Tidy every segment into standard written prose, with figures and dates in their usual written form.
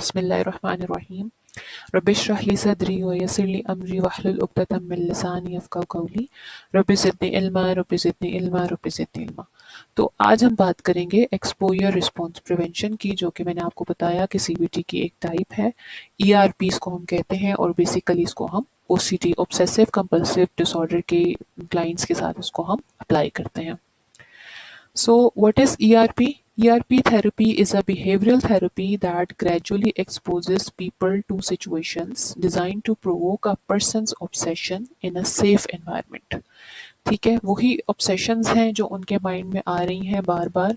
बिस्मिल्लाहिर्रहमानिर्रहीम। रब्बिश्रह ली सदरी व यस्सिर ली अमरी वहलुल उक़दतम मिन लिसानी यफ़क़हू क़ौली। Rabbi ज़िदनी इल्मा rabbi ज़िदनी इल्मा rabbi ज़िदनी इल्मा। तो आज हम बात करेंगे एक्सपोजर रिस्पॉन्स प्रिवेंशन की, जो कि मैंने आपको बताया कि सीबीटी की एक टाइप है। ईआरपी इसको हम कहते हैं और बेसिकली इसको हम ओसीडी ऑब्सेसिव कंपल्सिव डिसऑर्डर के क्लाइंट्स के साथ इसको हम अप्लाई करते हैं। So, what is ERP? ERP therapy is a behavioral therapy that gradually exposes people to situations designed to provoke a person's obsession in a safe environment. ठीक है, वही ऑब्सेशंस हैं जो उनके माइंड में आ रही हैं बार बार,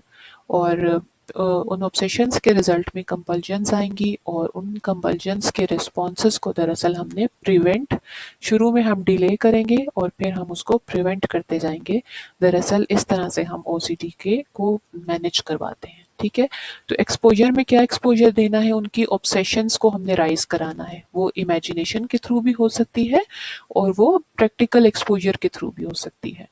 और उन ऑब्सेशंस के रिजल्ट में कंपल्जन्स आएंगी, और उन कंपल्जन्स के रिस्पॉन्सेस को दरअसल हमने प्रिवेंट, शुरू में हम डिले करेंगे और फिर हम उसको प्रिवेंट करते जाएंगे। दरअसल इस तरह से हम ओसीडी के को मैनेज करवाते हैं। ठीक है, तो एक्सपोजर में क्या एक्सपोजर देना है, उनकी ऑब्सेशंस को हमने राइज कराना है। वो इमेजिनेशन के थ्रू भी हो सकती है और वो प्रैक्टिकल एक्सपोजर के थ्रू भी हो सकती है।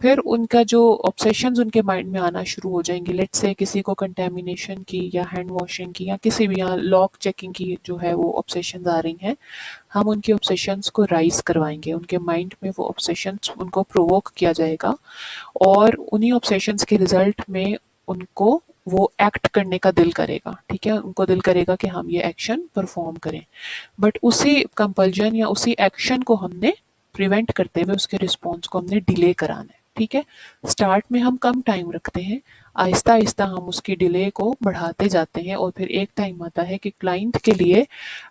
फिर उनका जो ऑब्सेशंस उनके माइंड में आना शुरू हो जाएंगे, लेट्स से किसी को कंटेमिनेशन की या हैंड वॉशिंग की या किसी भी यहाँ लॉक चेकिंग की जो है वो ऑब्सेशंस आ रही हैं, हम उनकी ऑब्सेशंस को राइज करवाएंगे। उनके माइंड में वो ऑब्सेशंस उनको प्रोवोक किया जाएगा और उन्हीं ऑब्सेशंस के रिजल्ट में उनको वो एक्ट करने का दिल करेगा। ठीक है, उनको दिल करेगा कि हम ये एक्शन परफॉर्म करें, बट उसी कंपल्जन या उसी एक्शन को हमने प्रिवेंट करते हुए उसके रिस्पॉन्स को हमने डिले कराना है। ठीक है, स्टार्ट में हम कम टाइम रखते हैं, आहिस्ता आहिस्ता हम उसकी डिले को बढ़ाते जाते हैं, और फिर एक टाइम आता है कि क्लाइंट के लिए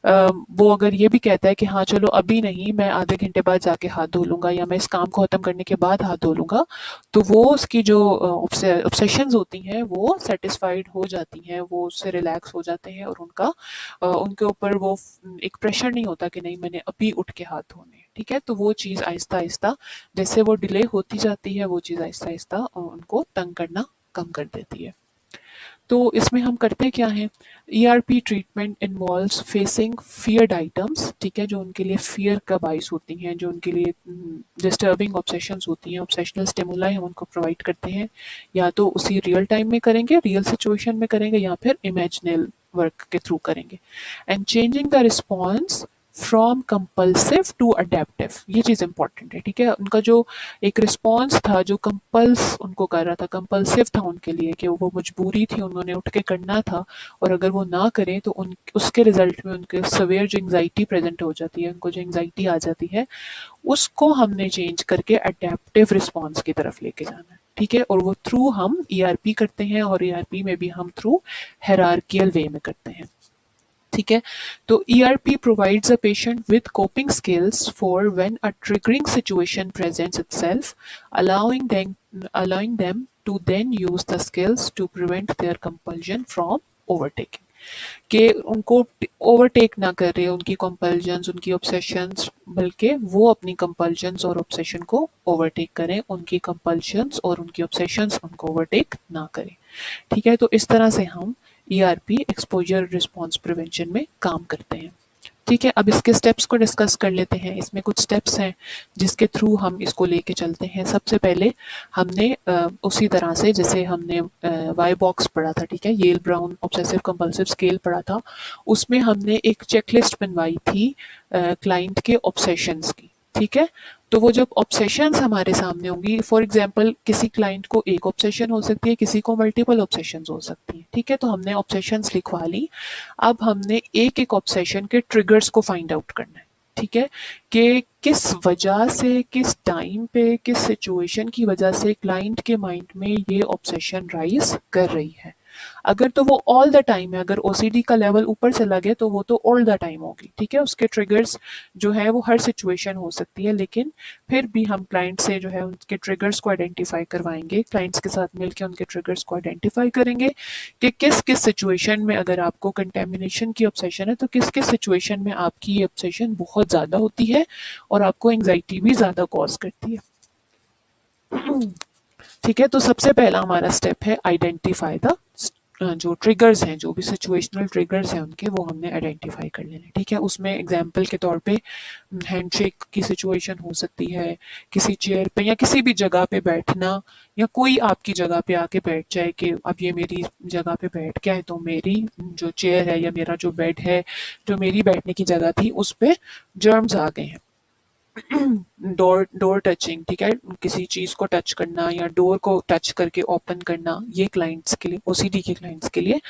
वो अगर ये भी कहता है कि हाँ चलो अभी नहीं, मैं आधे घंटे बाद जाके हाथ धो लूंगा या मैं इस काम को खत्म करने के बाद हाथ धो लूंगा, तो वो उसकी जो ऑब्सेशंस होती हैं वो सेटिस्फाइड हो जाती हैं, वो उससे रिलैक्स हो जाते हैं और उनका उनके ऊपर वो एक प्रेशर नहीं होता कि नहीं मैंने अभी उठ के हाथ धोने। ठीक है, तो वो चीज़ आहिस्ता आहिस्ता जैसे वो डिले होती जाती है, वो चीज़ आहिस्ता आहिस्ता उनको तंग करना कम कर देती है। तो इसमें हम करते क्या हैं, ERP treatment involves facing feared items. ठीक है, जो उनके लिए फियर का बाइस होती हैं, जो उनके लिए डिस्टर्बिंग ऑब्सेशंस होती हैं, ऑब्सेशनल स्टिमुलाई हम उनको प्रोवाइड करते हैं। या तो उसी रियल टाइम में करेंगे, रियल सिचुएशन में करेंगे, या फिर इमेजिनल वर्क के थ्रू करेंगे। And changing the response from compulsive to adaptive, ये चीज़ इंपॉर्टेंट है। ठीक है, उनका जो एक रिस्पॉन्स था जो कंपल्स उनको कर रहा था, कंपल्सिव था उनके लिए कि वो मजबूरी थी, उन्होंने उठ के करना था, और अगर वो ना करें तो उसके रिजल्ट में उनके सवेयर जो एंग्जाइटी प्रेजेंट हो जाती है, उनको जो एंग्जाइटी आ जाती है, उसको हमने चेंज करके अडेप्टिव रिस्पॉन्स की तरफ लेके जाना है। ठीक है, और वो थ्रू हम ईआरपी करते हैं, और ईआरपी में भी हम थ्रू हायरार्कियल वे में करते हैं। ठीक है, तो ERP provides a patient with coping skills for when a triggering situation presents itself, allowing them to then use the skills to prevent their compulsion from overtaking, कि उनको ओवरटेक ना करे उनकी कंपल्जन्स, उनकी ऑब्सेशंस, बल्कि वो अपनी कंपल्जन्स और ऑब्सेशन को ओवरटेक करें, उनकी कंपल्शंस और उनकी ऑब्सेशंस उनको ओवरटेक ना करें। ठीक है, तो इस तरह से हम ईआरपी एक्सपोजर रिस्पॉन्स प्रिवेंशन में काम करते हैं। ठीक है, अब इसके स्टेप्स को डिस्कस कर लेते हैं। इसमें कुछ स्टेप्स हैं जिसके थ्रू हम इसको लेके चलते हैं। सबसे पहले हमने उसी तरह से जैसे हमने वाई बॉक्स पढ़ा था, ठीक है, Yale Brown obsessive compulsive scale पढ़ा था, उसमें हमने एक चेकलिस्ट बनवाई थी क्लाइंट के ऑब्सेशंस की। ठीक है, तो वो जब ऑब्सेशंस हमारे सामने होंगी, फॉर एग्जांपल किसी क्लाइंट को एक ऑब्सेशन हो सकती है, किसी को मल्टीपल ऑब्सेशंस हो सकती हैं। ठीक है, तो हमने ऑब्सेशंस लिखवा ली। अब हमने एक एक ऑब्सेशन के ट्रिगर्स को फाइंड आउट करना है। ठीक है, कि किस वजह से, किस टाइम पे, किस सिचुएशन की वजह से क्लाइंट के माइंड में ये ऑब्सेशन राइज कर रही है। अगर तो वो ऑल द टाइम है, अगर ओसीडी का लेवल ऊपर चला गया तो वो तो ऑल द टाइम होगी। ठीक है, उसके ट्रिगर्स जो है वो हर सिचुएशन हो सकती है, लेकिन फिर भी हम क्लाइंट से जो है उनके ट्रिगर्स को आइडेंटिफाई करवाएंगे, क्लाइंट्स के साथ मिलकर उनके ट्रिगर्स को आइडेंटिफाई करेंगे कि किस किस सिचुएशन में, अगर आपको कंटेमिनेशन की ऑब्सेशन है तो किस किस सिचुएशन में आपकी ये ऑब्सेशन बहुत ज़्यादा होती है और आपको एंग्जाइटी भी ज़्यादा कॉज करती है। ठीक है, तो सबसे पहला हमारा स्टेप है आइडेंटिफाई द जो ट्रिगर्स हैं, जो भी सिचुएशनल ट्रिगर्स हैं उनके, वो हमने आइडेंटिफाई कर लेने, ठीक है। उसमें एग्जांपल के तौर पे हैंडशेक की सिचुएशन हो सकती है, किसी चेयर पे या किसी भी जगह पे बैठना, या कोई आपकी जगह पे आके बैठ जाए कि अब ये मेरी जगह पे बैठ गया है तो मेरी जो चेयर है या मेरा जो बेड है, जो मेरी बैठने की जगह थी, उस पे जर्म्स आ गए हैं। डोर डोर टचिंग, ठीक है, किसी चीज को टच करना या डोर को टच करके ओपन करना, ये क्लाइंट्स के लिए, ओसीडी के क्लाइंट्स के लिए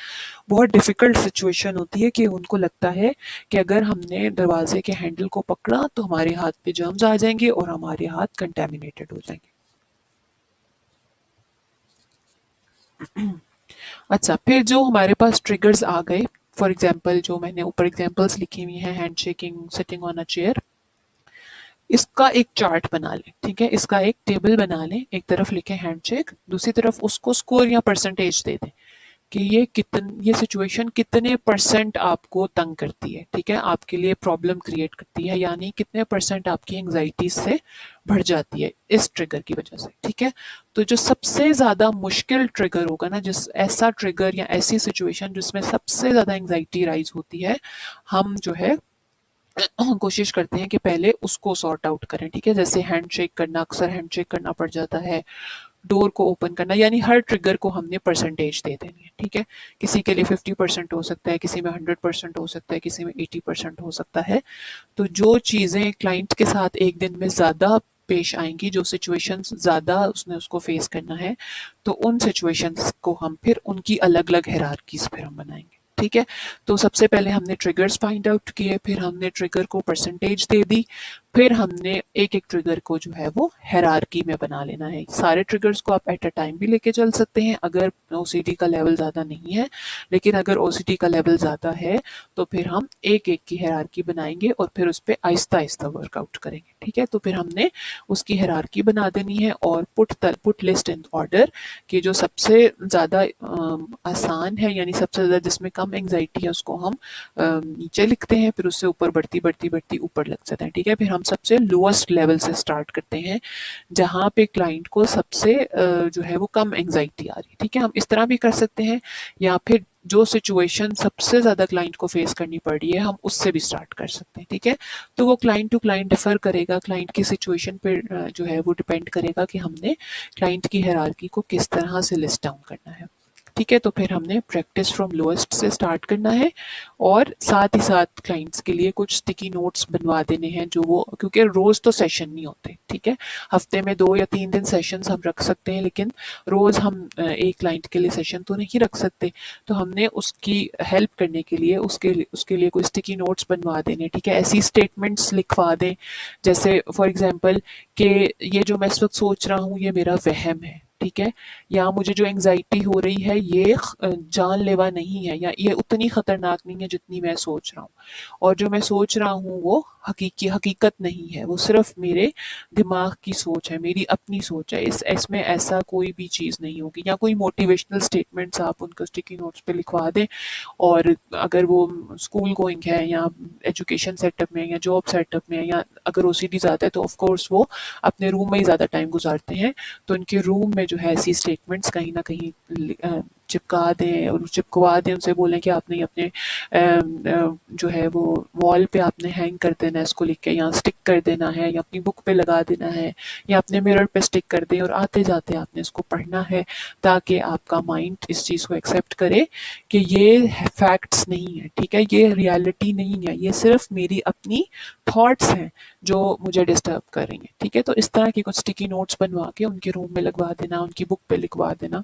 बहुत डिफिकल्ट सिचुएशन होती है कि उनको लगता है कि अगर हमने दरवाजे के हैंडल को पकड़ा तो हमारे हाथ पे जर्म्स आ जाएंगे और हमारे हाथ कंटेमिनेटेड हो जाएंगे। अच्छा, फिर जो हमारे पास ट्रिगर्स आ गए, फॉर एग्जाम्पल जो मैंने ऊपर एग्जाम्पल्स लिखी हुई हैं, hand shaking, sitting on a chair, इसका एक चार्ट बना लें, ठीक है, इसका एक टेबल बना लें, एक तरफ लिखें हैंडशेक, दूसरी तरफ उसको स्कोर या परसेंटेज दे दें कि ये सिचुएशन कितने परसेंट आपको तंग करती है, ठीक है, आपके लिए प्रॉब्लम क्रिएट करती है, यानी कितने परसेंट आपकी एंग्जाइटी से बढ़ जाती है इस ट्रिगर की वजह से, ठीक है। तो जो सबसे ज्यादा मुश्किल ट्रिगर होगा ना, जिस ऐसा ट्रिगर या ऐसी सिचुएशन जिसमें सबसे ज्यादा एंग्जाइटी राइज होती है, हम जो है कोशिश करते हैं कि पहले उसको सॉर्ट आउट करें, ठीक है। जैसे हैंडशेक करना, अक्सर हैंडशेक करना पड़ जाता है, डोर को ओपन करना, यानी हर ट्रिगर को हमने परसेंटेज दे देनी है, ठीक है। किसी के लिए 50% हो सकता है, किसी में 100% हो सकता है, किसी में 80% हो सकता है। तो जो चीज़ें क्लाइंट के साथ एक दिन में ज़्यादा पेश आएंगी, जो सिचुएशंस ज़्यादा उसने उसको फेस करना है, तो उन सिचुएशंस को हम फिर उनकी अलग अलग हायरार्कीज फिर हम बनाएंगे, ठीक है। तो सबसे पहले हमने ट्रिगर्स फाइंड आउट किए, फिर हमने ट्रिगर को परसेंटेज दे दी, फिर हमने एक एक ट्रिगर को जो है वो हायरार्की में बना लेना है। सारे ट्रिगर्स को आप एट अ टाइम भी लेके चल सकते हैं अगर ओसीडी का लेवल ज़्यादा नहीं है, लेकिन अगर ओसीडी का लेवल ज़्यादा है तो फिर हम एक एक की हायरार्की बनाएंगे और फिर उस पर आहिस्ता आहिस्ता वर्कआउट करेंगे, ठीक है। तो फिर हमने उसकी हायरार्की बना देनी है और पुट लिस्ट इन ऑर्डर कि जो सबसे ज़्यादा आसान है, यानी सबसे ज़्यादा जिसमें कम एंग्जाइटी है, उसको हम नीचे लिखते हैं, फिर उससे ऊपर बढ़ती बढ़ती बढ़ती ऊपर लग जाता है, ठीक है। फिर हम सबसे लोएस्ट लेवल से स्टार्ट करते हैं जहाँ पे क्लाइंट को सबसे जो है वो कम एंग्जाइटी आ रही है, ठीक है। हम इस तरह भी कर सकते हैं, या फिर जो सिचुएशन सबसे ज़्यादा क्लाइंट को फेस करनी पड़ रही है हम उससे भी स्टार्ट कर सकते हैं, ठीक है। तो वो क्लाइंट टू क्लाइंट डिफर करेगा, क्लाइंट की सिचुएशन पे जो है वो डिपेंड करेगा कि हमने क्लाइंट की हायरार्की को किस तरह से लिस्ट डाउन करना है, ठीक है। तो फिर हमने प्रैक्टिस फ्रॉम लोएस्ट से स्टार्ट करना है और साथ ही साथ क्लाइंट्स के लिए कुछ स्टिकी नोट्स बनवा देने हैं, जो वो, क्योंकि रोज तो सेशन नहीं होते, ठीक है, हफ्ते में 2 या 3 दिन सेशंस हम रख सकते हैं, लेकिन रोज हम एक क्लाइंट के लिए सेशन तो नहीं रख सकते। तो हमने उसकी हेल्प करने के लिए उसके लिए कोई स्टिकी नोट्स बनवा देने, ठीक है, ऐसी स्टेटमेंट्स लिखवा दें जैसे फॉर एग्जाम्पल कि ये जो मैं इस वक्त सोच रहा हूँ ये मेरा वहम है, ठीक है, या मुझे जो एंग्जाइटी हो रही है ये जानलेवा नहीं है, या ये उतनी खतरनाक नहीं है जितनी मैं सोच रहा हूँ, और जो मैं सोच रहा हूँ वो हकीकत नहीं है, वो सिर्फ मेरे दिमाग की सोच है, मेरी अपनी सोच है, इसमें ऐसा कोई भी चीज़ नहीं होगी। या कोई मोटिवेशनल स्टेटमेंट्स आप उनको स्टिकी नोट्स पे लिखवा दें, और अगर वो स्कूल गोइंग है या एजुकेशन सेटअप में या जॉब सेटअप में, या अगर ओसीडी ज़्यादा है तो ऑफ कोर्स वो अपने रूम में ही ज़्यादा टाइम गुजारते हैं, तो उनके रूम में जो है ऐसी स्टेटमेंट्स कहीं ना कहीं चिपका दें और चिपकवा दें, उनसे बोलें कि आपने अपने जो है वो वॉल पे आपने हैंग कर देना है इसको लिख के, या स्टिक कर देना है, या अपनी बुक पे लगा देना है, या अपने मिरर पे स्टिक कर दें, और आते जाते आपने इसको पढ़ना है, ताकि आपका माइंड इस चीज़ को एक्सेप्ट करे कि ये फैक्ट्स नहीं है, ठीक है, ये रियलिटी नहीं है, ये सिर्फ मेरी अपनी थॉट्स हैं जो मुझे डिस्टर्ब करेंगे, ठीक है। तो इस तरह के कुछ स्टिकी नोट्स बनवा के उनके रूम में लगवा देना, उनकी बुक पे लिखवा देना,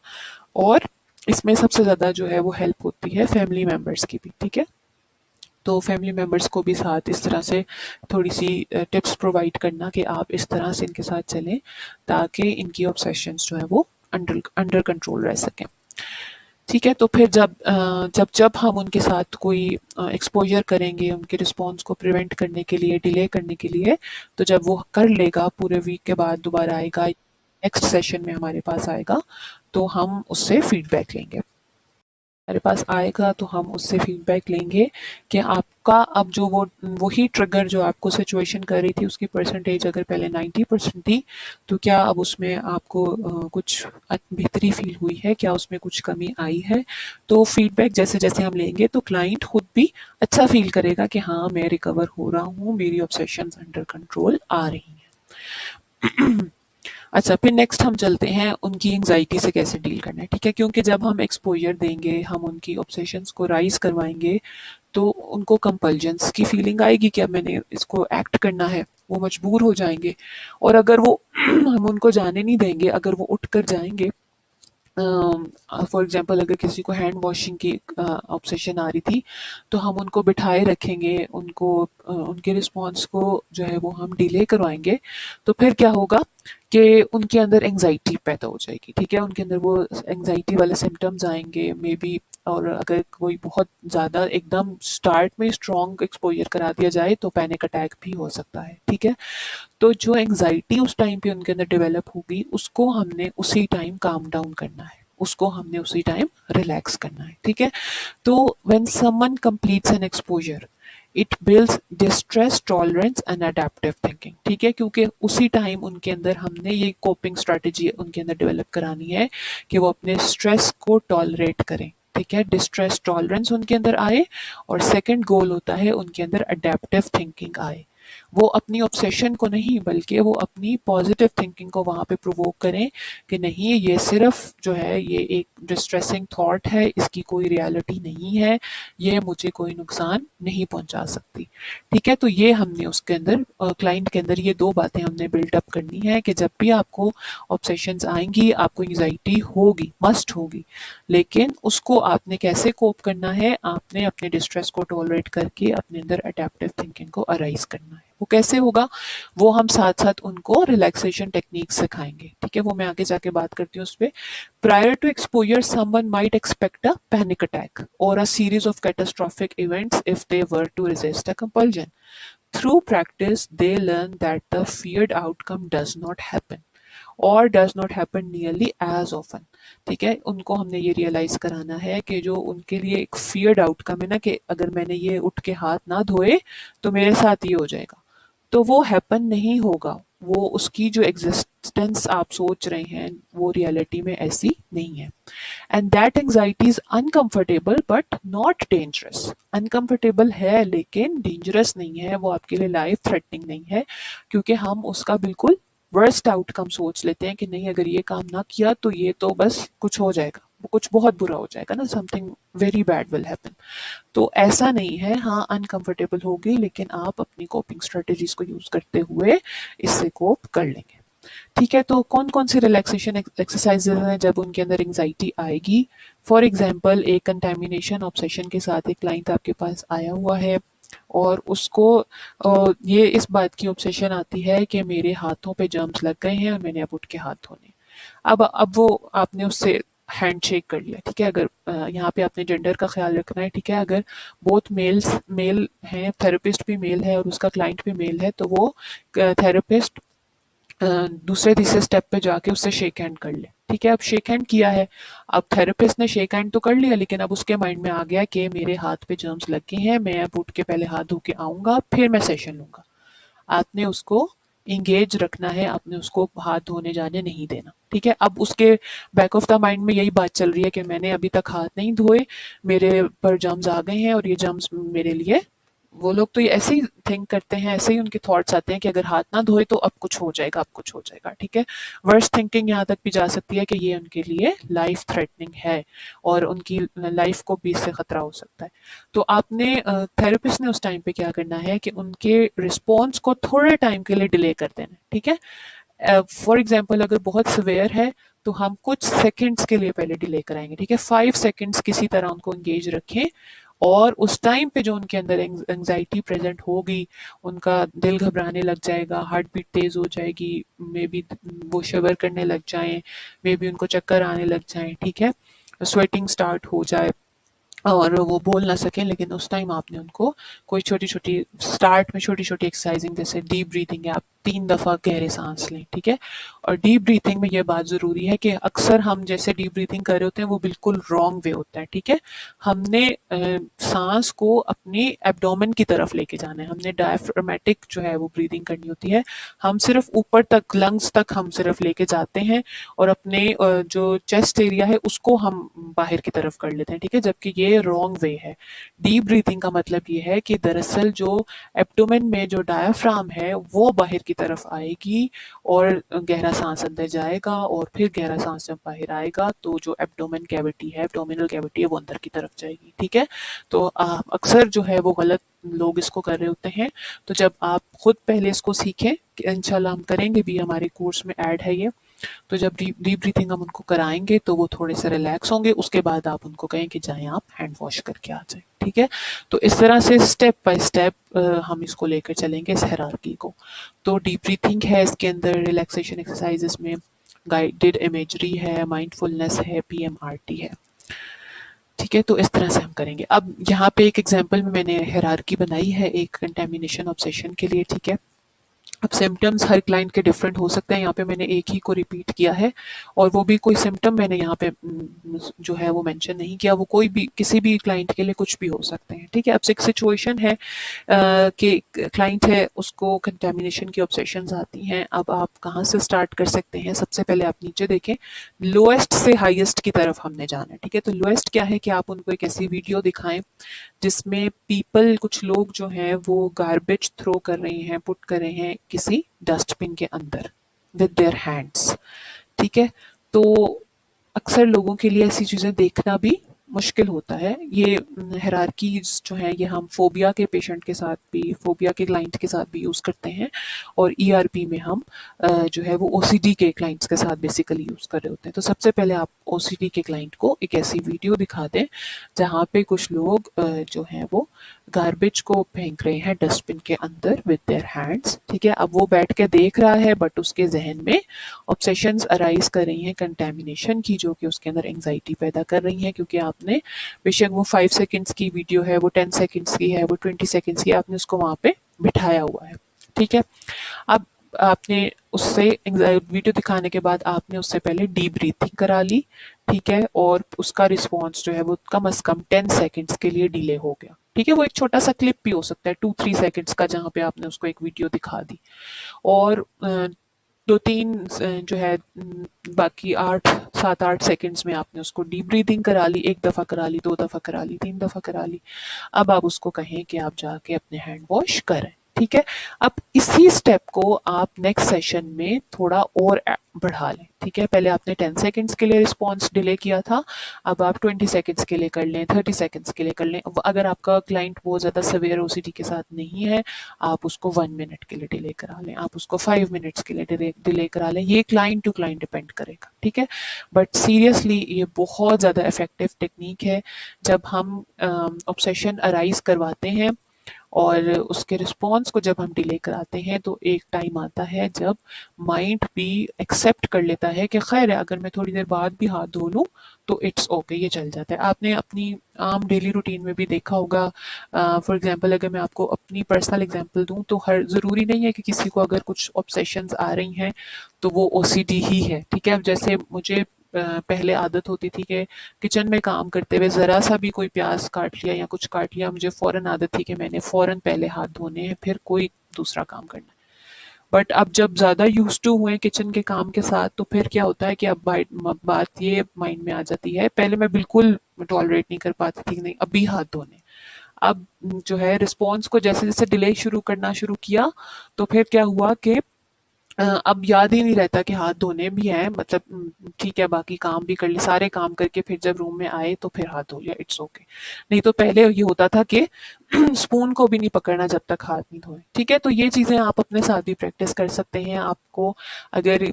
और इसमें सबसे ज़्यादा जो है वो हेल्प होती है फैमिली मेम्बर्स की भी, ठीक है। तो फैमिली मेम्बर्स को भी साथ इस तरह से थोड़ी सी टिप्स प्रोवाइड करना कि आप इस तरह से इनके साथ चलें ताकि इनकी ऑब्सेशंस जो है वो अंडर अंडर कंट्रोल रह सकें, ठीक है। तो फिर जब हम उनके साथ कोई एक्सपोजर करेंगे उनके रिस्पॉन्स को प्रिवेंट करने के लिए, डिले करने के लिए, तो जब वो कर लेगा पूरे वीक के बाद दोबारा आएगा, नेक्स्ट सेशन में हमारे पास आएगा, तो हम उससे फीडबैक लेंगे, हमारे पास आएगा तो हम उससे फीडबैक लेंगे कि आपका अब जो वही ट्रिगर जो आपको सिचुएशन कर रही थी उसकी परसेंटेज अगर पहले 90% थी, तो क्या अब उसमें आपको कुछ बेहतरी फील हुई है, क्या उसमें कुछ कमी आई है? तो फीडबैक जैसे जैसे हम लेंगे तो क्लाइंट खुद भी अच्छा फील करेगा कि हाँ मैं रिकवर हो रहा हूँ, मेरी ऑब्सेशंस अंडर कंट्रोल आ रही हैं। अच्छा, फिर नेक्स्ट हम चलते हैं उनकी एंग्जाइटी से कैसे डील करना है, ठीक है? क्योंकि जब हम एक्सपोजर देंगे, हम उनकी ऑब्सेशंस को राइज करवाएंगे, तो उनको कंपल्जन्स की फीलिंग आएगी कि अब मैंने इसको एक्ट करना है, वो मजबूर हो जाएंगे। और अगर वो हम उनको जाने नहीं देंगे, अगर वो उठ कर जाएंगे, फॉर एग्जांपल अगर किसी को हैंड वॉशिंग की ऑब्सेशन आ रही थी, तो हम उनको बिठाए रखेंगे, उनको उनके रिस्पॉन्स को जो है वो हम डिले करवाएंगे, तो फिर क्या होगा कि उनके अंदर एंजाइटी पैदा हो जाएगी, ठीक है? उनके अंदर वो एंजाइटी वाले सिम्टम्स आएंगे मे बी। और अगर कोई बहुत ज़्यादा एकदम स्टार्ट में स्ट्रॉन्ग एक्सपोजर करा दिया जाए तो पैनिक अटैक भी हो सकता है, ठीक है? तो जो एंजाइटी उस टाइम पे उनके अंदर डेवलप होगी, उसको हमने उसी टाइम काम डाउन करना है, उसको हमने उसी टाइम रिलैक्स करना है, ठीक है? तो when someone completes N exposure, it builds distress tolerance and adaptive thinking, ठीक है? क्योंकि उसी टाइम उनके अंदर हमने ये कोपिंग स्ट्रेटेजी उनके अंदर डेवलप करानी है कि वो अपने स्ट्रेस को टॉलरेट करें, ठीक है? डिस्ट्रेस टॉलरेंस उनके अंदर आए, और सेकंड गोल होता है उनके अंदर अडेप्टिव थिंकिंग आए। वो अपनी ऑब्सेशन को नहीं, बल्कि वो अपनी पॉजिटिव थिंकिंग को वहां पे प्रोवोक करें कि नहीं, ये सिर्फ जो है ये एक डिस्ट्रेसिंग थॉट है, इसकी कोई रियलिटी नहीं है, ये मुझे कोई नुकसान नहीं पहुंचा सकती, ठीक है? तो ये हमने उसके अंदर क्लाइंट के अंदर ये दो बातें हमने बिल्डअप करनी है कि जब भी आपको ऑब्सेशंस आएंगी, आपको एंग्जाइटी होगी, मस्ट होगी, लेकिन उसको आपने कैसे कोप करना है, आपने अपने डिस्ट्रेस को टॉलरेट करके अपने अंदर अडेप्टिव थिंकिंग को अराइज करना है। वो कैसे होगा, वो हम साथ साथ उनको रिलैक्सेशन टेक्निक सिखाएंगे, ठीक है? वो मैं आगे जाके बात करती हूँ उस पर। Prior to exposure someone might expect a panic attack or a series of catastrophic events if they were to resist a compulsion. Through practice, they learn that the feared outcome does not happen और does not happen nearly as often, ठीक है? उनको हमने ये realise कराना है कि जो उनके लिए एक फियर्ड आउटकम है ना, कि अगर मैंने ये उठ के हाथ ना धोए तो मेरे साथ ये हो जाएगा, तो वो हैपन नहीं होगा। वो उसकी जो एग्जिस्टेंस आप सोच रहे हैं वो रियलिटी में ऐसी नहीं है। And that anxiety is uncomfortable but not dangerous. Uncomfortable है लेकिन डेंजरस नहीं है, वो आपके लिए लाइफ थ्रेटनिंग नहीं है, क्योंकि हम उसका बिल्कुल वर्स्ट आउटकम सोच लेते हैं कि नहीं, अगर ये काम ना किया तो ये तो बस कुछ हो जाएगा, कुछ बहुत बुरा हो जाएगा ना, something very bad will happen. तो ऐसा नहीं है, हाँ अनकंफर्टेबल होगी, लेकिन आप अपनी कोपिंग स्ट्रेटेजीज को यूज करते हुए इससे कोप कर लेंगे, ठीक है? तो कौन कौन सी रिलैक्सेशन एक्सरसाइजेज हैं जब उनके अंदर एंग्जाइटी आएगी? फॉर एग्जाम्पल, एक कंटेमिनेशन ऑब्सेशन के साथ एक क्लाइंट आपके पास आया हुआ है और उसको ये इस बात की ऑब्सेशन आती है कि मेरे हाथों पे जर्म्स लग गए हैं और मैंने अब उठ के हाथ धोने। अब वो आपने उससे हैंड शेक कर लिया, ठीक है? अगर यहाँ पे आपने जेंडर का ख्याल रखना है, ठीक है? अगर बोथ मेल हैं, थेरेपिस्ट भी मेल है और उसका क्लाइंट भी मेल है, तो वो थेरेपिस्ट दूसरे तीसरे स्टेप पे जाके उससे शेक हैंड कर ले, ठीक है? अब शेक हैंड किया है, अब थेरेपिस्ट ने शेक हैंड तो कर लिया, लेकिन अब उसके माइंड में आ गया कि मेरे हाथ पे जर्म्स लग गए हैं, मैं अब उठ के पहले हाथ धो के आऊंगा फिर मैं सेशन लूंगा। आपने उसको इंगेज रखना है, आपने उसको हाथ धोने जाने नहीं देना, ठीक है? अब उसके बैक ऑफ द माइंड में यही बात चल रही है कि मैंने अभी तक हाथ नहीं धोए, मेरे पर जर्म्स आ गए हैं और ये जर्म्स मेरे लिए, वो लोग तो ये ऐसे ही थिंक करते हैं, ऐसे ही उनके थॉट्स आते हैं कि अगर हाथ ना धोए तो अब कुछ हो जाएगा, अब कुछ हो जाएगा, ठीक है? वर्स्ट थिंकिंग यहाँ तक भी जा सकती है कि ये उनके लिए लाइफ थ्रेटनिंग है और उनकी लाइफ को भी इससे खतरा हो सकता है। तो आपने थेरेपिस्ट ने उस टाइम पे क्या करना है कि उनके रिस्पॉन्स को थोड़े टाइम के लिए डिले कर देना, ठीक है? फॉर एग्जाम्पल, अगर बहुत सिवियर है तो हम कुछ सेकंड्स के लिए पहले डिले कराएंगे, ठीक है? 5 सेकंड्स किसी तरह उनको एंगेज रखें, और उस टाइम पे जो उनके अंदर एंजाइटी प्रेजेंट होगी, उनका दिल घबराने लग जाएगा, हार्ट बीट तेज हो जाएगी, मे बी वो शिवर करने लग जाएं, मे बी उनको चक्कर आने लग जाएं, ठीक है? स्वेटिंग स्टार्ट हो जाए और वो बोल ना सकें, लेकिन उस टाइम आपने उनको कोई छोटी छोटी स्टार्ट में छोटी छोटी एक्सरसाइजिंग जैसे डीप ब्रीथिंग है, आप 3 दफ़ा गहरे सांस लें, ठीक है। और डीप ब्रीथिंग में ये बात ज़रूरी है कि अक्सर हम जैसे डीप ब्रीथिंग कर रहे होते हैं वो बिल्कुल रॉन्ग वे होता है, ठीक है। हमने सांस को अपनी एब्डोमेन की तरफ लेके जाना है, हमने डायफ्रामेटिक जो है वो ब्रीदिंग करनी होती है। हम सिर्फ ऊपर तक लंग्स तक हम सिर्फ लेके जाते हैं और अपने जो चेस्ट एरिया है उसको हम बाहर की तरफ कर लेते हैं, ठीक है, जबकि ये रॉन्ग वे है। डीप ब्रीथिंग का मतलब ये है कि दरअसल जो एब्डोमेन में जो डायाफ्राम है वो बाहर की तरफ आएगी और गहरा सांस अंदर जाएगा और फिर गहरा सांस जब बाहर आएगा तो जो एब्डोमेन कैविटी है, एब्डोमिनल कैविटी है, वो अंदर की तरफ जाएगी, ठीक है। तो अक्सर जो है वो गलत लोग इसको कर रहे होते हैं। तो जब आप खुद पहले इसको सीखें, इंशाल्लाह हम करेंगे भी, हमारे कोर्स में ऐड है ये। तो जब डीप ब्रीथिंग हम उनको कराएंगे तो वो थोड़े से रिलैक्स होंगे, उसके बाद आप उनको कहें कि जाएं आप हैंड वॉश करके आ जाएं, ठीक है। तो इस तरह से स्टेप बाय स्टेप हम इसको लेकर चलेंगे इस हायरार्की को। तो डीप ब्रीथिंग है, इसके अंदर रिलैक्सेशन एक्सरसाइजेस में गाइडेड इमेजरी है, माइंडफुलनेस है, पीएमआरटी है, ठीक है। तो इस तरह से हम करेंगे। अब यहाँ पे एक एग्जांपल में मैंने हायरार्की बनाई है एक कंटेमिनेशन ऑब्सेशन के लिए, ठीक है। अब सिम्टम्स हर क्लाइंट के डिफरेंट हो सकते हैं, यहाँ पे मैंने एक ही को रिपीट किया है और वो भी कोई सिम्टम मैंने यहाँ पे जो है वो मेंशन नहीं किया, वो कोई भी किसी भी क्लाइंट के लिए कुछ भी हो सकते हैं, ठीक है। अब एक सिचुएशन है कि क्लाइंट है उसको कंटेमिनेशन की ऑब्सेशंस आती हैं। अब आप कहाँ से स्टार्ट कर सकते हैं? सबसे पहले आप नीचे देखें, लोएस्ट से हाईएस्ट की तरफ हमने जाना है, ठीक है। तो लोएस्ट क्या है कि आप उनको एक ऐसी वीडियो दिखाएं जिसमें पीपल, कुछ लोग जो हैं वो गार्बेज थ्रो कर रहे हैं, पुट कर रहे हैं किसी डस्टबिन के अंदर विद देयर हैंड्स, ठीक है। तो अक्सर लोगों के लिए ऐसी चीज़ें देखना भी मुश्किल होता है। ये हायरार्कीज जो है ये हम फोबिया के पेशेंट के साथ भी, फोबिया के क्लाइंट के साथ भी यूज़ करते हैं और ईआरपी में हम जो है वो ओसीडी के क्लाइंट्स के साथ बेसिकली यूज़ कर रहे होते हैं। तो सबसे पहले आप ओसीडी के क्लाइंट को एक ऐसी वीडियो दिखा दें जहाँ पे कुछ लोग जो हैं वो गार्बेज को फेंक रहे हैं डस्टबिन के अंदर विद देयर हैंड्स, ठीक है। अब वो बैठ के देख रहा है बट उसके जहन में ऑब्सेशंस अराइज कर रही हैं कंटेमिनेशन की, जो कि उसके अंदर एंजाइटी पैदा कर रही हैं, क्योंकि आपने बेशक वो 5 सेकंड्स की वीडियो है, वो 10 सेकंड्स की है, वो 20 सेकंड्स की, आपने उसको वहाँ पे बिठाया हुआ है, ठीक है। अब आपने उससे वीडियो दिखाने के बाद आपने उससे पहले डीप ब्रीथिंग करा ली, ठीक है, और उसका रिस्पॉन्स जो है वो कम से कम 10 सेकंड्स के लिए डिले हो गया, ठीक है। वो एक छोटा सा क्लिप भी हो सकता है 2-3 सेकंड्स का, जहाँ पे आपने उसको एक वीडियो दिखा दी और 2-3 जो है बाकी 8-7-8 सेकंड्स में आपने उसको डीप ब्रीथिंग करा ली, 1 दफ़ा करा ली, 2 दफ़ा करा ली, 3 दफ़ा करा ली। अब आप उसको कहें कि आप जाके अपने हैंड वॉश करें, ठीक है। अब इसी स्टेप को आप नेक्स्ट सेशन में थोड़ा और बढ़ा लें, ठीक है। पहले आपने 10 सेकंड्स के लिए रिस्पॉन्स डिले किया था, अब आप 20 सेकंड्स के लिए कर लें, 30 सेकंड्स के लिए कर लें। अगर आपका क्लाइंट बहुत ज़्यादा सवेयर ओसीडी के साथ नहीं है, आप उसको 1 मिनट के लिए डिले करा लें, आप उसको 5 मिनट्स के लिए डिले करा लें। ये क्लाइंट टू क्लाइंट डिपेंड करेगा, ठीक है। बट सीरियसली ये बहुत ज़्यादा इफेक्टिव टेक्निक है। जब हम ऑब्सेशन अराइज करवाते हैं और उसके रिस्पॉन्स को जब हम डिले कराते हैं तो एक टाइम आता है जब माइंड भी एक्सेप्ट कर लेता है कि खैर है, अगर मैं थोड़ी देर बाद भी हाथ धो लूँ तो इट्स ओके, ये चल जाता है। आपने अपनी आम डेली रूटीन में भी देखा होगा। फॉर एग्जांपल अगर मैं आपको अपनी पर्सनल एग्जांपल दूं तो हर ज़रूरी नहीं है कि किसी को अगर कुछ ऑब्सेशंस आ रही हैं तो वो ओसीडी ही है, ठीक है। अब जैसे मुझे पहले आदत होती थी कि किचन में काम करते हुए ज़रा सा भी कोई प्याज काट लिया या कुछ काट लिया, मुझे फ़ौरन आदत थी कि मैंने फ़ौरन पहले हाथ धोने हैं फिर कोई दूसरा काम करना है। बट अब जब ज़्यादा यूज टू हुए किचन के काम के साथ तो फिर क्या होता है कि अब बात ये माइंड में आ जाती है, पहले मैं बिल्कुल टॉलरेट नहीं कर पाती थी, नहीं अभी हाथ धोने। अब जो है रिस्पॉन्स को जैसे जैसे डिले शुरू करना शुरू किया तो फिर क्या हुआ कि अब याद ही नहीं रहता कि हाथ धोने भी हैं, मतलब ठीक है बाकी काम भी कर लिए, सारे काम करके फिर जब रूम में आए तो फिर हाथ धो लिया, इट्स ओके। नहीं तो पहले ये होता था कि स्पून को भी नहीं पकड़ना जब तक हाथ नहीं धोए, ठीक है। तो ये चीज़ें आप अपने साथ भी प्रैक्टिस कर सकते हैं। आपको अगर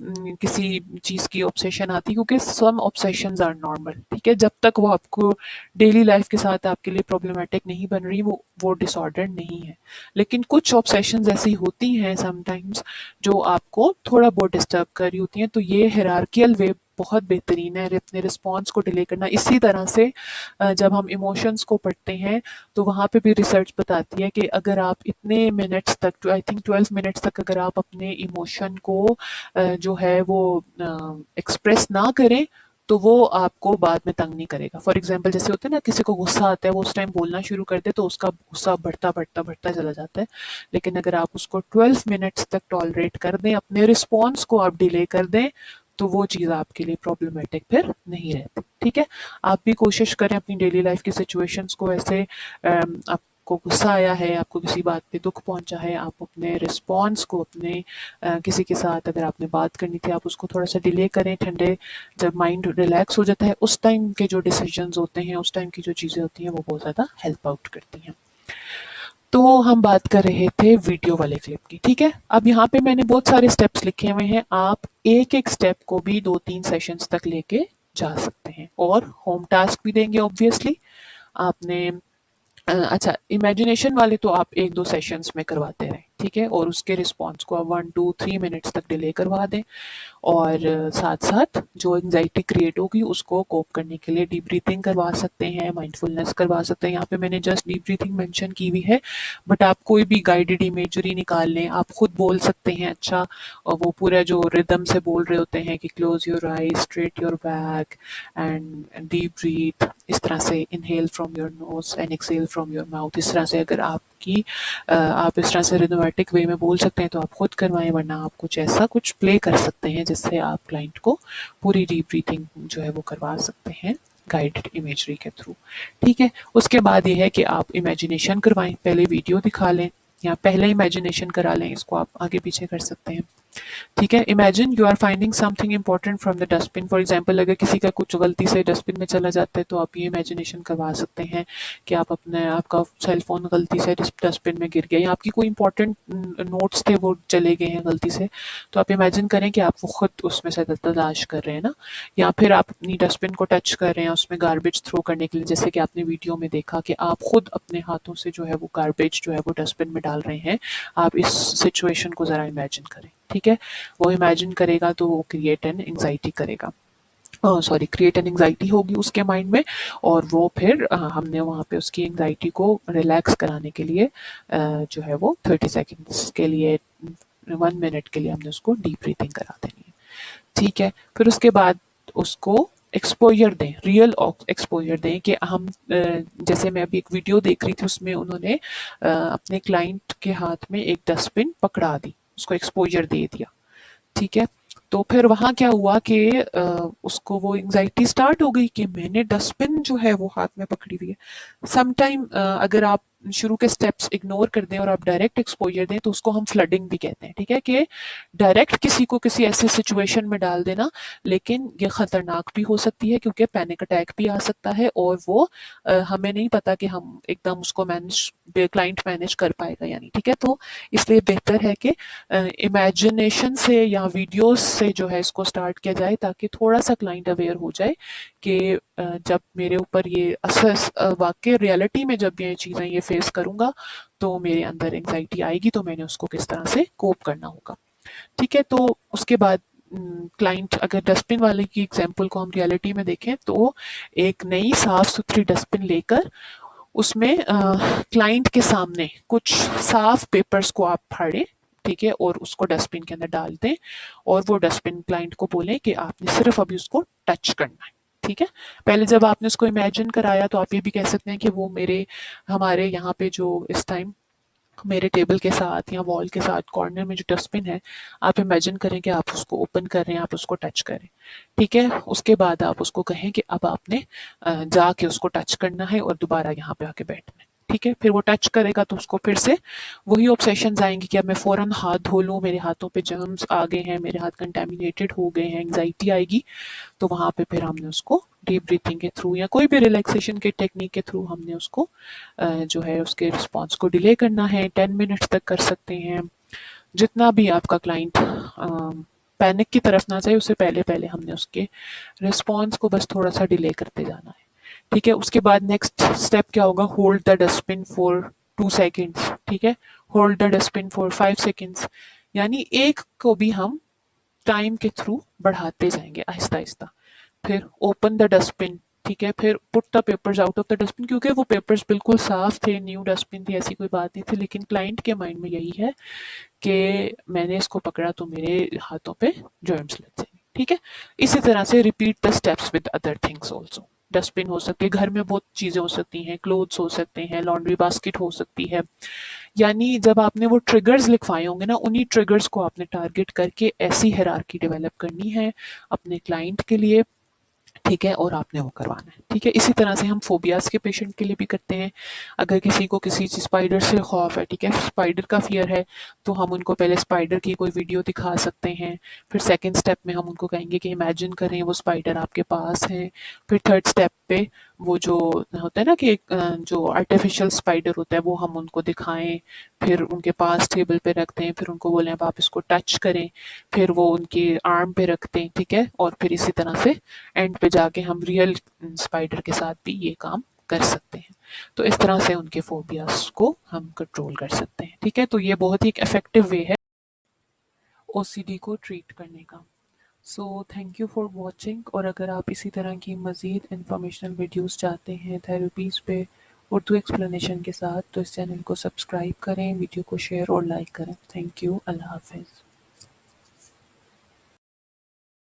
किसी चीज़ की ऑब्सेशन आती है, क्योंकि सम ऑब्सेशंस आर नॉर्मल, ठीक है, जब तक वो आपको डेली लाइफ के साथ आपके लिए प्रॉब्लमेटिक नहीं बन रही वो डिसऑर्डर नहीं है। लेकिन कुछ ऑब्सेशंस ऐसी होती हैं समटाइम्स जो आपको थोड़ा बहुत डिस्टर्ब कर रही होती हैं, तो ये हायरार्कियल वे बहुत बेहतरीन है अपने रिस्पॉन्स को डिले करना। इसी तरह से जब हम इमोशंस को पढ़ते हैं तो वहाँ पे भी रिसर्च बताती है कि अगर आप इतने मिनट्स तक, आई थिंक 12 मिनट्स तक अगर आप अपने इमोशन को जो है वो एक्सप्रेस ना करें तो वो आपको बाद में तंग नहीं करेगा। फॉर एग्जाम्पल जैसे होता है ना, किसी को गुस्सा आता है, वो उस टाइम बोलना शुरू कर दे तो उसका गुस्सा बढ़ता बढ़ता बढ़ता चला जाता है। लेकिन अगर आप उसको 12 मिनट्स तक टॉलरेट कर दें, अपने रिस्पॉन्स को आप डिले कर दें, तो वो चीज़ आपके लिए प्रॉब्लमेटिक फिर नहीं रहती। ठीक है, आप भी कोशिश करें अपनी डेली लाइफ की सिचुएशंस को ऐसे आपको गुस्सा आया है, आपको किसी बात पे दुख पहुंचा है, आप अपने रिस्पॉन्स को अपने किसी के साथ अगर आपने बात करनी थी आप उसको थोड़ा सा डिले करें। ठंडे जब माइंड रिलैक्स हो जाता है उस टाइम के जो डिसीजंस होते हैं, उस टाइम की जो चीज़ें होती हैं वो बहुत ज़्यादा हेल्प आउट करती हैं। तो हम बात कर रहे थे वीडियो वाले क्लिप की। ठीक है, अब यहाँ पे मैंने बहुत सारे स्टेप्स लिखे हुए हैं, आप एक एक स्टेप को भी 2-3 सेशंस तक लेके जा सकते हैं और होम टास्क भी देंगे ऑब्वियसली आपने। अच्छा, इमेजिनेशन वाले तो आप 1-2 सेशंस में करवाते रहें, ठीक है, और उसके रिस्पॉन्स को आप 1-2-3 मिनट्स तक डिले करवा दें। और साथ साथ जो एंजाइटी क्रिएट होगी उसको कोप करने के लिए डीप ब्रीथिंग करवा सकते हैं, माइंडफुलनेस करवा सकते हैं। यहाँ पे मैंने जस्ट डीप ब्रीथिंग मेंशन की हुई है, बट आप कोई भी गाइडेड इमेजरी निकाल लें, आप खुद बोल सकते हैं। अच्छा, और वो पूरा जो रिदम से बोल रहे होते हैं कि close your eyes, straight your back and deep breath, इस तरह से inhale from your nose and exhale from your mouth, इस तरह से अगर आपकी आप इस तरह से रिदमेटिक वे में बोल सकते हैं तो आप खुद करवाएं, वरना आप कुछ ऐसा कुछ प्ले कर सकते हैं जिससे आप क्लाइंट को पूरी डीप ब्रीथिंग जो है वो करवा सकते हैं गाइडेड इमेजरी के थ्रू। ठीक है, उसके बाद ये है कि आप इमेजिनेशन करवाएं, पहले वीडियो दिखा लें या पहले इमेजिनेशन करा लें, इसको आप आगे पीछे कर सकते हैं। ठीक है, imagine you are finding something important from the dustbin. For example अगर किसी का कुछ गलती से डस्टबिन में चला जाता है तो आप ये इमेजिनेशन करवा सकते हैं कि आप अपने आपका सेल फोन गलती से डस्टबिन में गिर गया या आपकी कोई इंपॉर्टेंट नोट्स थे वो चले गए हैं गलती से, तो आप इमेजिन करें कि आप वो खुद उसमें से तलाश कर रहे हैं ना, या फिर आप अपनी डस्टबिन को टच कर रहे हैं उसमें गार्बेज थ्रो करने के लिए, जैसे कि आपने वीडियो में देखा कि आप खुद अपने हाथों से जो है वो गार्बेज जो है वो डस्टबिन में डाल रहे हैं। आप इस सिचुएशन को ज़रा इमेजिन करें। ठीक है, वो इमेजिन करेगा तो वो क्रिएट एन एंजाइटी करेगा, क्रिएट एन एंजाइटी होगी उसके माइंड में, और वो फिर हमने वहाँ पे उसकी एंजाइटी को रिलैक्स कराने के लिए जो है वो 30 सेकेंड्स के लिए 1 मिनट के लिए हमने उसको डीप ब्रीथिंग करा देनी है। ठीक है, फिर उसके बाद उसको एक्सपोजर दें, रियल एक्सपोजर दें कि हम जैसे मैं अभी एक वीडियो देख रही थी उसमें उन्होंने अपने क्लाइंट के हाथ में एक डस्टबिन पकड़ा दी, उसको एक्सपोजर दे दिया। ठीक है, तो फिर वहाँ क्या हुआ कि उसको वो एंजाइटी स्टार्ट हो गई कि मैंने डस्टबिन जो है वो हाथ में पकड़ी हुई है। समटाइम अगर आप शुरू के स्टेप्स इग्नोर कर दें और आप डायरेक्ट एक्सपोजर दें तो उसको हम फ्लडिंग भी कहते हैं। ठीक है, कि डायरेक्ट किसी को किसी ऐसी सिचुएशन में डाल देना, लेकिन ये खतरनाक भी हो सकती है क्योंकि पैनिक अटैक भी आ सकता है और वो हमें नहीं पता कि हम एकदम उसको मैनेज, क्लाइंट मैनेज कर पाएगा या नहीं। ठीक है, तो इसलिए बेहतर है कि इमेजिनेशन से या वीडियोस से जो है इसको स्टार्ट किया जाए ताकि थोड़ा सा क्लाइंट अवेयर हो जाए कि जब मेरे ऊपर ये असर वाकई रियलिटी में जब ये चीज़ें ये फेस करूंगा तो मेरे अंदर एंजाइटी आएगी, तो मैंने उसको किस तरह से कोप करना होगा। ठीक है, तो उसके बाद क्लाइंट, अगर डस्टबिन वाले की एग्जांपल को हम रियलिटी में देखें तो एक नई साफ सुथरी डस्टबिन लेकर उसमें क्लाइंट के सामने कुछ साफ पेपर्स को आप फाड़ें, ठीक है, और उसको डस्टबिन के अंदर डाल दें और वो डस्टबिन क्लाइंट को बोलें कि आपने सिर्फ अभी उसको टच करना है। ठीक है, पहले जब आपने उसको इमेजिन कराया तो आप ये भी कह सकते हैं कि वो हमारे यहाँ पे जो इस टाइम मेरे टेबल के साथ या वॉल के साथ कॉर्नर में जो डस्टबिन है, आप इमेजिन करें कि आप उसको ओपन कर रहे हैं, आप उसको टच करें। ठीक है, उसके बाद आप उसको कहें कि अब आपने जाके उसको टच करना है और दोबारा यहाँ पे आके बैठना है। ठीक है, फिर वो टच करेगा तो उसको फिर से वही ऑब्सेशंस आएंगी कि अब मैं फ़ौरन हाथ धो लूँ, मेरे हाथों पे जर्म्स आ गए हैं, मेरे हाथ कंटेमिनेटेड हो गए हैं, एंग्जाइटी आएगी। तो वहाँ पे फिर हमने उसको डीप ब्रीथिंग के थ्रू या कोई भी रिलैक्सेशन के टेक्निक के थ्रू हमने उसको जो है उसके रिस्पॉन्स को डिले करना है। 10 मिनट्स तक कर सकते हैं, जितना भी आपका क्लाइंट पैनिक की तरफ ना जाए उससे पहले पहले हमने उसके रिस्पॉन्स को बस थोड़ा सा डिले करते जाना है। ठीक है, उसके बाद नेक्स्ट स्टेप क्या होगा, hold the dustbin for 2 seconds. ठीक है, hold the dustbin for 5 seconds, यानी एक को भी हम टाइम के थ्रू बढ़ाते जाएंगे आहिस्ता आहिस्ता। फिर ओपन द डस्टबिन, ठीक है, फिर put the papers out of the dustbin, क्योंकि वो पेपर्स बिल्कुल साफ थे, न्यू डस्टबिन थी, ऐसी कोई बात नहीं थी, लेकिन क्लाइंट के माइंड में यही है कि मैंने इसको पकड़ा तो मेरे हाथों पे जर्म्स लग जाएंगे, ठीक है। इसी तरह से repeat the steps with other things also. Dustbin हो सकती है, घर में बहुत चीजें हो सकती हैं, क्लोथ्स हो सकते हैं, लॉन्ड्री बास्केट हो सकती है। यानी जब आपने वो ट्रिगर्स लिखवाए होंगे ना, उन्हीं ट्रिगर्स को आपने टारगेट करके ऐसी हायरार्की डेवलप करनी है अपने क्लाइंट के लिए, ठीक है, और आपने वो करवाना है, ठीक है। इसी तरह से हम फोबियाज के पेशेंट के लिए भी करते हैं। अगर किसी को किसी स्पाइडर से खौफ है, ठीक है, स्पाइडर का फियर है, तो हम उनको पहले स्पाइडर की कोई वीडियो दिखा सकते हैं। फिर सेकंड स्टेप में हम उनको कहेंगे कि इमेजिन करें वो स्पाइडर आपके पास है। फिर थर्ड स्टेप पे वो जो होता है ना कि जो आर्टिफिशियल स्पाइडर होता है वो हम उनको दिखाएं, फिर उनके पास टेबल पे रखते हैं, फिर उनको बोलें अब आप इसको टच करें, फिर वो उनके आर्म पे रखते हैं, ठीक है, और फिर इसी तरह से एंड पे जाके हम रियल स्पाइडर के साथ भी ये काम कर सकते हैं। तो इस तरह से उनके फोबियाज को हम कंट्रोल कर सकते हैं, ठीक है। तो ये बहुत ही एक इफेक्टिव वे है ओसीडी को ट्रीट करने का। So thank you for watching, और अगर आप इसी तरह की मज़ीद इंफॉर्मेशनल वीडियोस चाहते हैं थेरेपीज़ पे उर्दू एक्सप्लेनेशन के साथ, तो इस चैनल को सब्सक्राइब करें, वीडियो को शेयर और लाइक करें। थैंक यू, अल्लाह हाफिज़।